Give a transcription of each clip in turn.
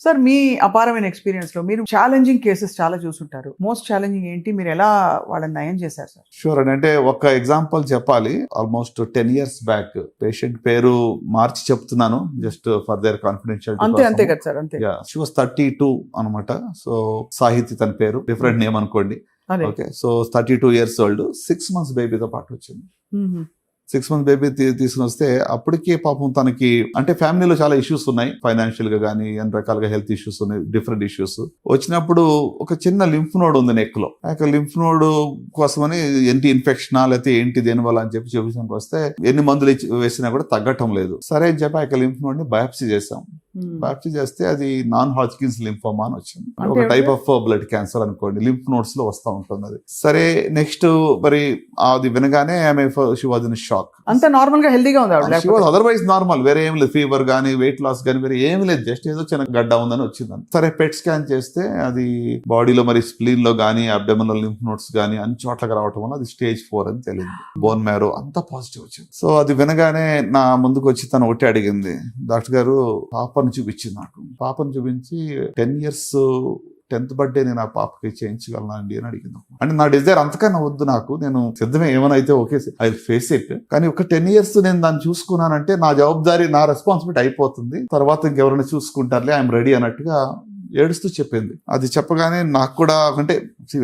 Sir మీ అపారమైన experience లో మీరు ఛాలెంజింగ్ కేసెస్ చాలా చూసుంటారు. మోస్ట్ ఛాలెంజింగ్ ఏంటి, మీరు ఎలా వాళ్ళని నయం చేశారు సార్? షూర్ అండి. అంటే ఒక ఎగ్జాంపుల్ చెప్పాలి. ఆల్మోస్ట్ 10 years బ్యాక్ పేషెంట్ పేరు మార్చి చెప్తున్నాను, జస్ట్ ఫర్ దేర్ కాన్ఫిడెన్షియల్. అంతే కదా సార్, అంతే. షీ వాస్ 32 అనమాట. సో సాహితి తన పేరు, డిఫరెంట్ నేమ్ అనుకోండి. Okay, so 32 years old, 6 months బేబీతో పాటు వచ్చింది. 6 months బేబీ తీసుకుని వస్తే అప్పటికే పాపం తనకి అంటే ఫ్యామిలీలో చాలా ఇష్యూస్ ఉన్నాయి, ఫైనాన్షియల్ గా కానీ అన్ని రకాలుగా హెల్త్ ఇష్యూస్ ఉన్నాయి, డిఫరెంట్ ఇష్యూస్. వచ్చినప్పుడు ఒక చిన్న లింఫ్ నోడ్ ఉంది నెక్ లో. ఆ లింఫ్ నోడ్ కోసమని ఏంటి ఇన్ఫెక్షనా లేకపోతే ఏంటి దేనివల్ల అని చెప్పి చూపించడానికి వస్తే ఎన్ని మందులు వేసినా కూడా తగ్గటం లేదు. సరే అని చెప్పి ఆ లింఫ్ నోడ్ ని బయాప్సీ చేసాం. బయాప్సీ చేస్తే అది నాన్ హాజ్కిన్స్ లింఫోమా అని వచ్చింది. ఒక టైప్ ఆఫ్ బ్లడ్ క్యాన్సర్ అనుకోండి, లింఫ్ నోడ్స్ లో వస్తూ ఉంటుంది అది. సరే నెక్స్ట్ మరి అది వినగానే ఆమె షీ వాజ్ ఇన్ షాక్. అంత నార్మల్ గా హెల్దీగా ఉంది, అదర్వైజ్ నార్మల్, వేరే ఏం లేదు, ఫీవర్ గానీ వెయిట్ లాస్ గానీ వేరే ఏం లేదు, జస్ట్ ఏదో చిన్న గడ్డ ఉందని వచ్చిందని. సరే పెట్ స్కాన్ చేస్తే అది బాడీలో మరి స్ప్లీన్ లో గానీ అబ్డోమినల్ లింఫ్ నోడ్స్ గానీ అన్ని చోట్లకి రావటం వల్ల అది stage 4 అని తెలియదు. బోన్ మ్యారో అంతా పాజిటివ్ వచ్చింది. సో అది వినగానే నా ముందుకు వచ్చి తను ఒకటి అడిగింది, డాక్టర్ గారు పాపను చూపించింది నాకు. పాపను చూపించి 10 years 10th birthday నేను ఆ పాపకి చేయించగలనా అండి అని అడిగింది. అంటే నా డిజైర్ అంతకన్నా వద్దు, నాకు నేను సిద్ధమే, ఏమైనా అయితే ఓకే ఐ ఫేస్ ఇట్. కానీ ఒక 10 years నేను దాన్ని చూసుకున్నానంటే నా జవాబుదారీ, నా రెస్పాన్సిబిలిటీ అయిపోతుంది, తర్వాత ఇంకెవరైనా చూసుకుంటారులే, ఐఎమ్ రెడీ అన్నట్టుగా ఏడుస్తూ చెప్పింది. అది చెప్పగానే నాకు కూడా అంటే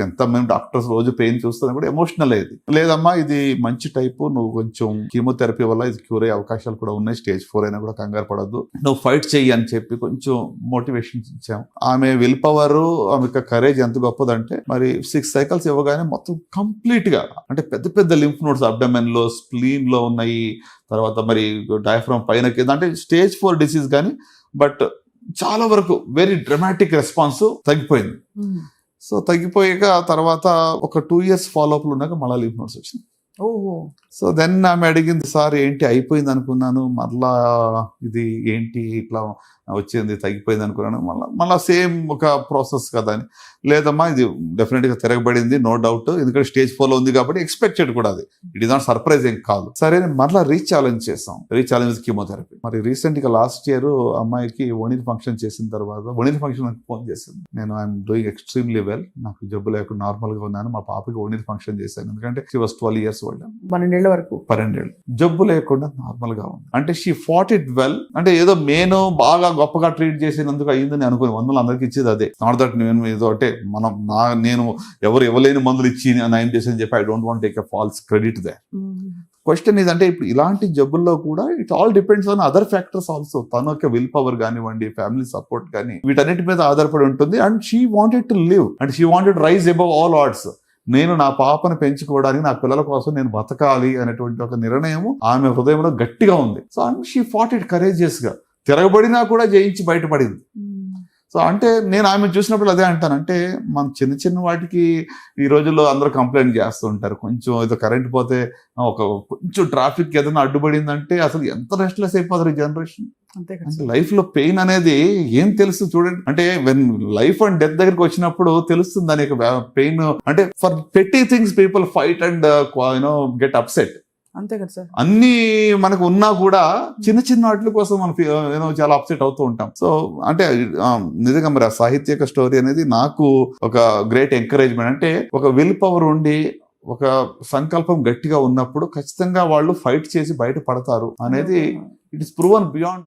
ఎంత మేము డాక్టర్స్ రోజు పెయిన్ చూస్తున్నా కూడా ఎమోషనల్ అయ్యేది. లేదమ్మా ఇది మంచి టైపు, నువ్వు కొంచెం కీమోథెరపీ వల్ల ఇది క్యూర్ అయ్యే అవకాశాలు కూడా ఉన్నాయి, stage 4 అయినా కూడా కంగారు పడద్దు, నువ్వు ఫైట్ చెయ్యి అని చెప్పి కొంచెం మోటివేషన్ ఇచ్చాం. ఆమె విల్ పవర్, ఆమె కరేజ్ ఎంత గొప్పదంటే మరి 6 cycles ఇవ్వగానే మొత్తం కంప్లీట్ గా అంటే పెద్ద పెద్ద లింఫ్ నోడ్స్ అబ్డమెన్ లో స్ప్లీన్ లో ఉన్నాయి, తర్వాత మరి డయాఫ్రామ్ పైన కింద, అంటే stage 4 డిసీజ్ కానీ బట్ చాలా వరకు వెరీ డ్రమాటిక్ రెస్పాన్స్ తగ్గిపోయింది. సో తగ్గిపోయాక తర్వాత ఒక 2 years ఫాలోఅప్ ఉన్నాక మళ్ళీ లింఫ్ నోడ్స్ వచ్చినాయి. సో దెన్ ఆమె అడిగింది, సార్ ఏంటి అయిపోయింది అనుకున్నాను, మళ్ళా ఇది ఏంటి ఇట్లా వచ్చింది, తగ్గిపోయింది అనుకున్నాను, మళ్ళా సేమ్ ఒక ప్రాసెస్ కదా అని. లేదమ్మా ఇది డెఫినెట్ గా తిరగబడింది, nో డౌట్, ఎందుకంటే stage 4 లో ఉంది కాబట్టి ఎక్స్పెక్టెడ్ కూడా, అది ఇట్ ఈస్ నాట్ సర్ప్రైజ్ ఏం కాదు. సరే మళ్ళీ రీఛాలెంజ్ చేసాం, రీఛాలెంజ్ కీమోథెరపీ. మరి రీసెంట్ గా లాస్ట్ ఇయర్ అమ్మాయికి ఒణిల్ ఫంక్షన్ చేసిన తర్వాత, ఒణిల్ ఫంక్షన్ నాకు ఫోన్ చేసింది, నేను ఐఎమ్ డూయింగ్ ఎక్స్ట్రీమ్లీ వెల్, నాకు జబ్బు లేకుండా నార్మల్ గా ఉన్నాను, మా పాపకి ఒణిల్ ఫంక్షన్ చేశాను, ఎందుకంటే షీ వాస్ 12 years old, 12 వరకు 12 జబ్బు లేకుండా నార్మల్ గా ఉంది. అంటే షీ ఫాట్ ఇట్ వెల్. అంటే ఏదో నేను బాగా గొప్పగా ట్రీట్ చేసినందుకు అయ్యిందని అనుకుని మందులు అందరికి ఇచ్చేది అదే. నాట్ దట్ నేను ఏదో అంటే నేను ఎవరు ఇవ్వలేని మందులు ఇచ్చి నయం చేసి చెప్పి I don't want take a false credit దే. క్వశ్చన్ ఏంటంటే ఇప్పుడు ఇలాంటి జబ్బుల్లో కూడా it all depends on other factors also. తన యొక్క విల్ పవర్ కానివ్వండి, ఫ్యామిలీ సపోర్ట్ కానీ, వీటన్నిటి మీద ఆధారపడి ఉంటుంది. And she wanted to live and she wanted rise above all odds. నేను నా పాపను పెంచుకోవడానికి, నా పిల్లల కోసం నేను బతకాలి అనేటువంటి ఒక నిర్ణయం ఆమె హృదయంలో గట్టిగా ఉంది. So and she fought it courageous గా, తిరగబడినా కూడా జయించి బయటపడింది. సో అంటే నేను ఆమె చూసినప్పుడు అదే అంటాను, అంటే మన చిన్న చిన్న వాటికి ఈ రోజుల్లో అందరూ కంప్లైంట్ చేస్తూ ఉంటారు. కొంచెం ఏదో కరెంట్ పోతే, ఒక కొంచెం ట్రాఫిక్ ఏదైనా అడ్డుపడిందంటే అసలు ఎంత రెస్ట్లెస్ అయిపోతారు ఈ జనరేషన్. అంటే లైఫ్ లో పెయిన్ అనేది ఏం తెలుసు చూడండి. అంటే వెన్ లైఫ్ అండ్ డెత్ దగ్గరికి వచ్చినప్పుడు తెలుస్తుంది దాని యొక్క పెయిన్. అంటే ఫర్ పెట్టి things people fight and get upset. అంతే కదా సార్. అన్ని మనకు ఉన్నా కూడా చిన్న చిన్న వాటి కోసం మనం చాలా అప్సెట్ అవుతూ ఉంటాం. సో అంటే నిజంగా మరి ఆ సాహిత్యక స్టోరీ అనేది నాకు ఒక గ్రేట్ ఎంకరేజ్మెంట్. అంటే ఒక విల్ పవర్ ఉండి, ఒక సంకల్పం గట్టిగా ఉన్నప్పుడు ఖచ్చితంగా వాళ్ళు ఫైట్ చేసి బయట పడతారు అనేది ఇట్ ఇస్ ప్రూవన్ బియాండ్.